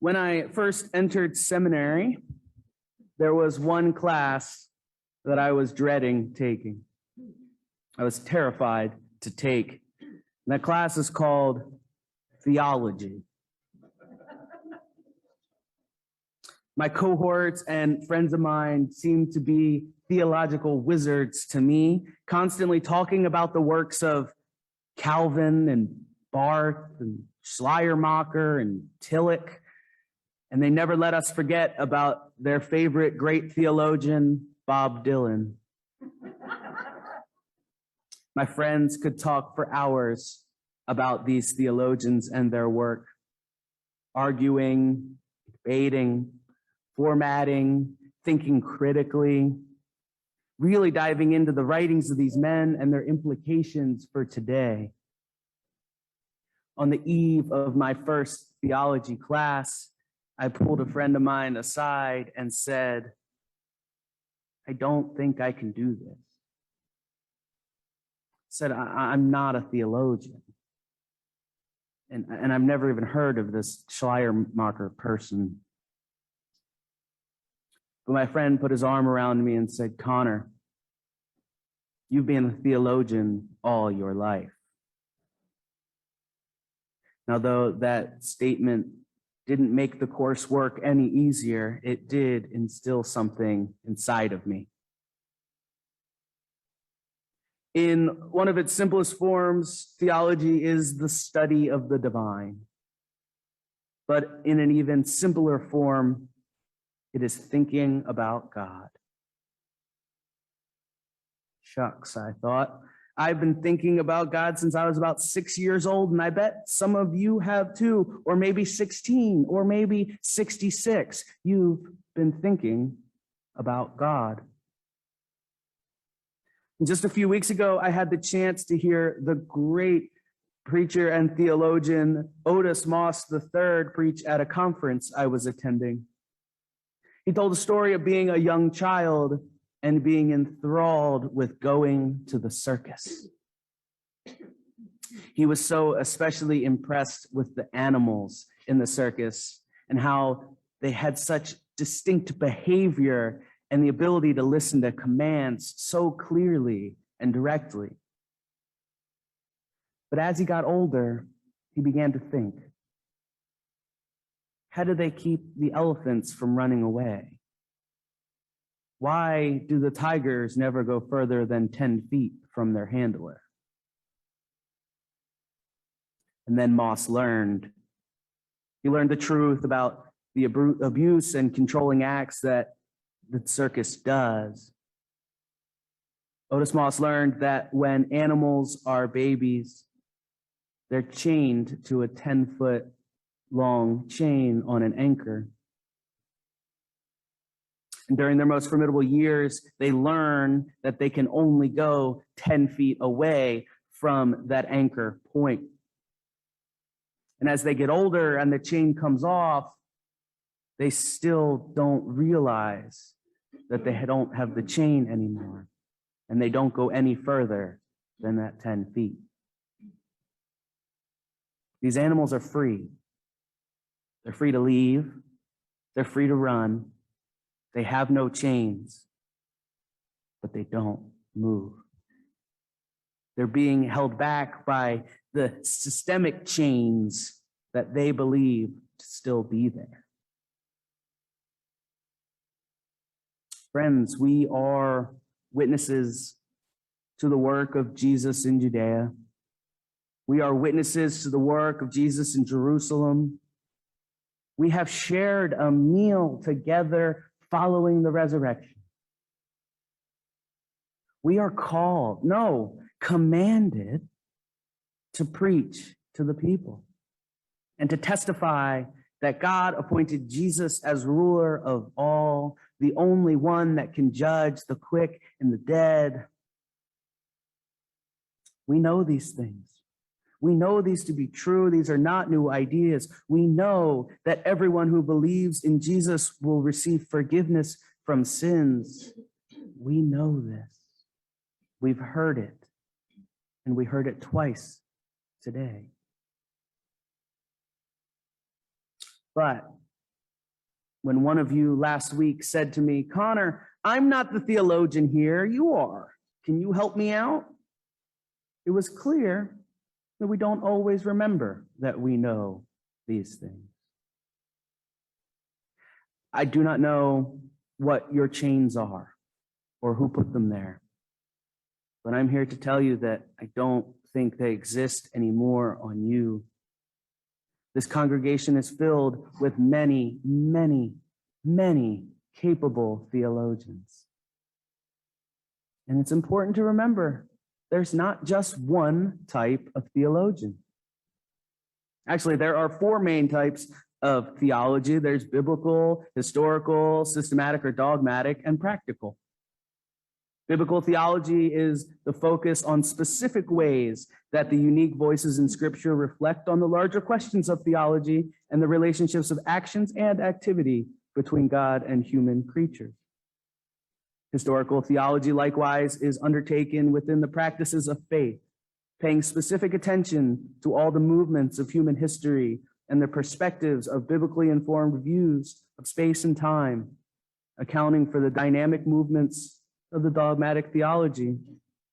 When I first entered seminary, there was one class that I was dreading taking. I was terrified to take. And that class is called Theology. My cohorts and friends of mine seemed to be theological wizards to me, constantly talking about the works of Calvin and Barth and Schleiermacher and Tillich. And they never let us forget about their favorite great theologian, Bob Dylan. My friends could talk for hours about these theologians and their work, arguing, debating, formatting, thinking critically, really diving into the writings of these men and their implications for today. On the eve of my first theology class, I pulled a friend of mine aside and said, "I don't think I can do this." I said, I'm not a theologian. And I've never even heard of this Schleiermacher person. But my friend put his arm around me and said, "Connor, you've been a theologian all your life." Now, though that statement didn't make the coursework any easier, it did instill something inside of me. In one of its simplest forms, theology is the study of the divine. But in an even simpler form, it is thinking about God. Shucks, I thought. I've been thinking about God since I was about 6 years old, and I bet some of you have too, or maybe 16, or maybe 66. You've been thinking about God. And just a few weeks ago, I had the chance to hear the great preacher and theologian Otis Moss III preach at a conference I was attending. He told a story of being a young child and being enthralled with going to the circus. He was so especially impressed with the animals in the circus and how they had such distinct behavior and the ability to listen to commands so clearly and directly. But as he got older, he began to think, how do they keep the elephants from running away? Why do the tigers never go further than 10 feet from their handler? And then Moss learned. He learned the truth about the abuse and controlling acts that the circus does. Otis Moss learned that when animals are babies, they're chained to a 10-foot long chain on an anchor. And during their most formidable years, they learn that they can only go 10 feet away from that anchor point. And as they get older and the chain comes off, they still don't realize that they don't have the chain anymore. And they don't go any further than that 10 feet. These animals are free. They're free to leave. They're free to run. They have no chains, but they don't move. They're being held back by the systemic chains that they believe to still be there. Friends, we are witnesses to the work of Jesus in Judea. We are witnesses to the work of Jesus in Jerusalem. We have shared a meal together following the resurrection. We are called, no, commanded to preach to the people and to testify that God appointed Jesus as ruler of all, the only one that can judge the quick and the dead. We know these things. We know these to be true. These are not new ideas. We know that everyone who believes in Jesus will receive forgiveness from sins. We know this. We've heard it, and we heard it twice today. But when one of you last week said to me, "Connor, I'm not the theologian here, you are. Can you help me out?" It was clear that we don't always remember that we know these things. I do not know what your chains are or who put them there, but I'm here to tell you that I don't think they exist anymore on you. This congregation is filled with many, many, many capable theologians. And it's important to remember there's not just one type of theologian. Actually, there are four main types of theology. There's biblical, historical, systematic or dogmatic, and practical. Biblical theology is the focus on specific ways that the unique voices in Scripture reflect on the larger questions of theology and the relationships of actions and activity between God and human creatures. Historical theology, likewise, is undertaken within the practices of faith, paying specific attention to all the movements of human history and the perspectives of biblically informed views of space and time, accounting for the dynamic movements of the dogmatic theology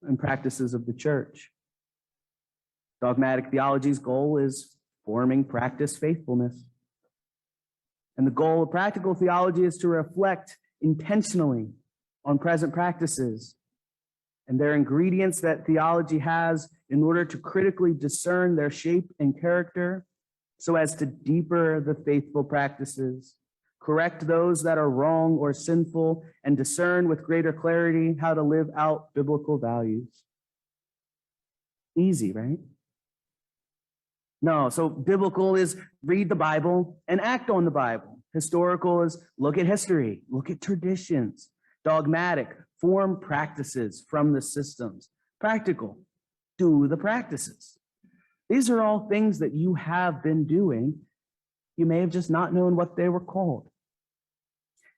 and practices of the church. Dogmatic theology's goal is forming practice faithfulness. And the goal of practical theology is to reflect intentionally on present practices and their ingredients that theology has in order to critically discern their shape and character so as to deeper the faithful practices, correct those that are wrong or sinful, and discern with greater clarity how to live out biblical values. Easy, right? No, so biblical is read the Bible and act on the Bible. Historical is look at history, look at traditions. Dogmatic, form practices from the systems. Practical, do the practices. These are all things that you have been doing. You may have just not known what they were called.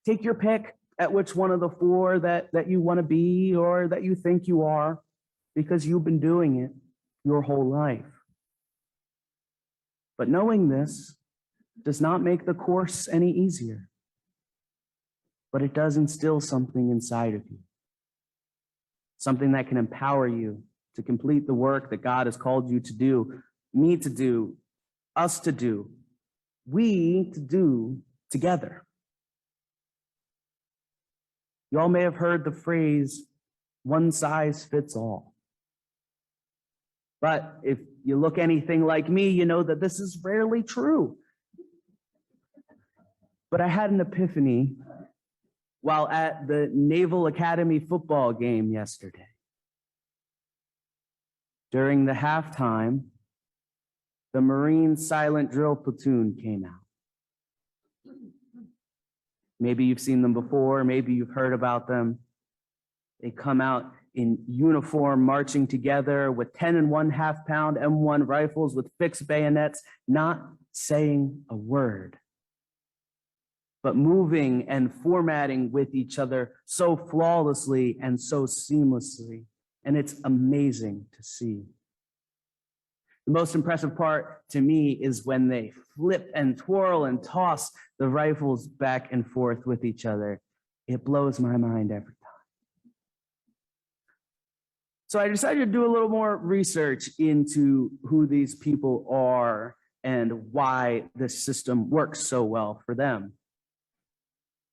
Take your pick at which one of the four that you want to be or that you think you are, because you've been doing it your whole life. But knowing this does not make the course any easier, but it does instill something inside of you, something that can empower you to complete the work that God has called you to do, me to do, us to do, we to do together. You all may have heard the phrase, one size fits all. But if you look anything like me, you know that this is rarely true. But I had an epiphany while at the Naval Academy football game yesterday. During the halftime, the Marine Silent Drill Platoon came out. Maybe you've seen them before, maybe you've heard about them. They come out in uniform, marching together with 10 and 1/2 pound M1 rifles with fixed bayonets, not saying a word, but moving and formatting with each other so flawlessly and so seamlessly. And it's amazing to see. The most impressive part to me is when they flip and twirl and toss the rifles back and forth with each other. It blows my mind every time. So I decided to do a little more research into who these people are and why this system works so well for them.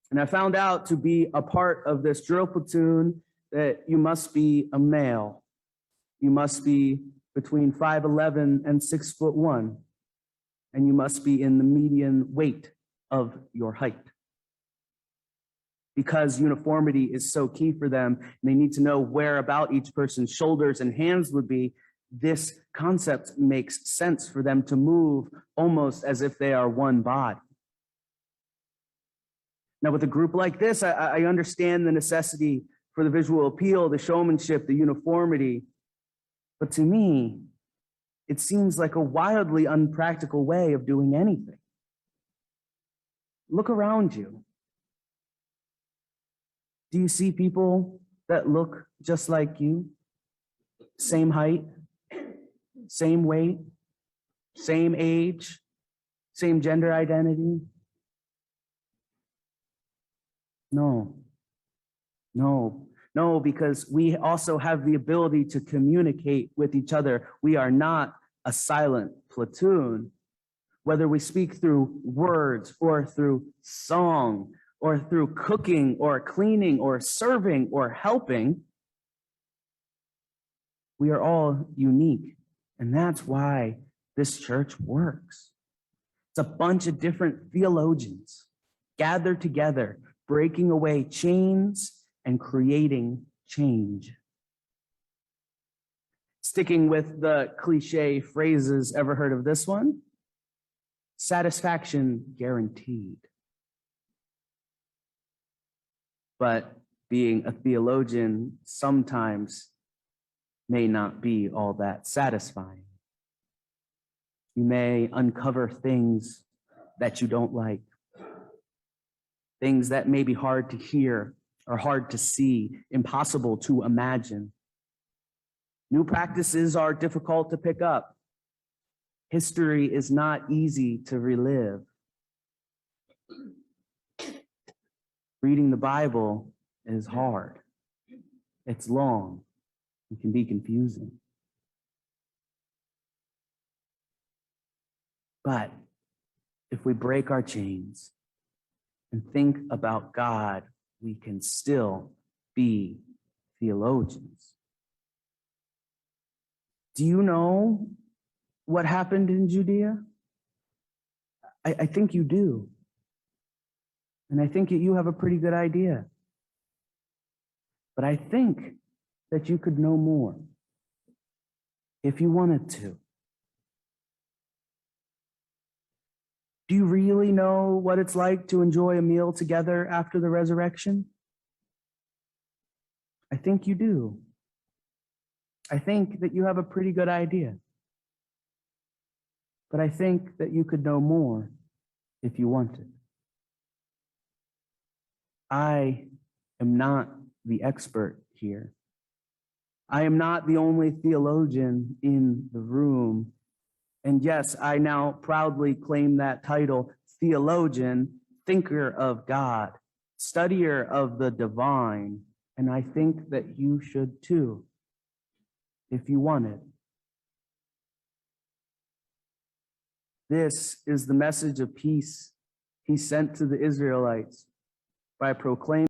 And I found out to be a part of this drill platoon that you must be a male. You must be between 5'11" and 6'1", and you must be in the median weight of your height. Because uniformity is so key for them, and they need to know where about each person's shoulders and hands would be, this concept makes sense for them to move almost as if they are one body. Now, with a group like this, I understand the necessity for the visual appeal, the showmanship, the uniformity. But to me, it seems like a wildly unpractical way of doing anything. Look around you. Do you see people that look just like you? Same height, same weight, same age, same gender identity? No, no, because we also have the ability to communicate with each other. We are not a silent platoon. Whether we speak through words or through song or through cooking or cleaning or serving or helping, we are all unique. And that's why this church works. It's a bunch of different theologians gathered together, breaking away chains and creating change. Sticking with the cliche phrases, ever heard of this one? Satisfaction guaranteed. But being a theologian sometimes may not be all that satisfying. You may uncover things that you don't like, things that may be hard to hear or hard to see, impossible to imagine. New practices are difficult to pick up. History is not easy to relive. Reading the Bible is hard. It's long. It can be confusing. But if we break our chains and think about God, we can still be theologians. Do you know what happened in Judea? I think you do. And I think that you have a pretty good idea. But I think that you could know more if you wanted to. Do you really know what it's like to enjoy a meal together after the resurrection? I think you do. I think that you have a pretty good idea. But I think that you could know more if you wanted. I am not the expert here. I am not the only theologian in the room. And yes, I now proudly claim that title, theologian, thinker of God, studier of the divine. And I think that you should too, if you wanted. This is the message of peace he sent to the Israelites by proclaiming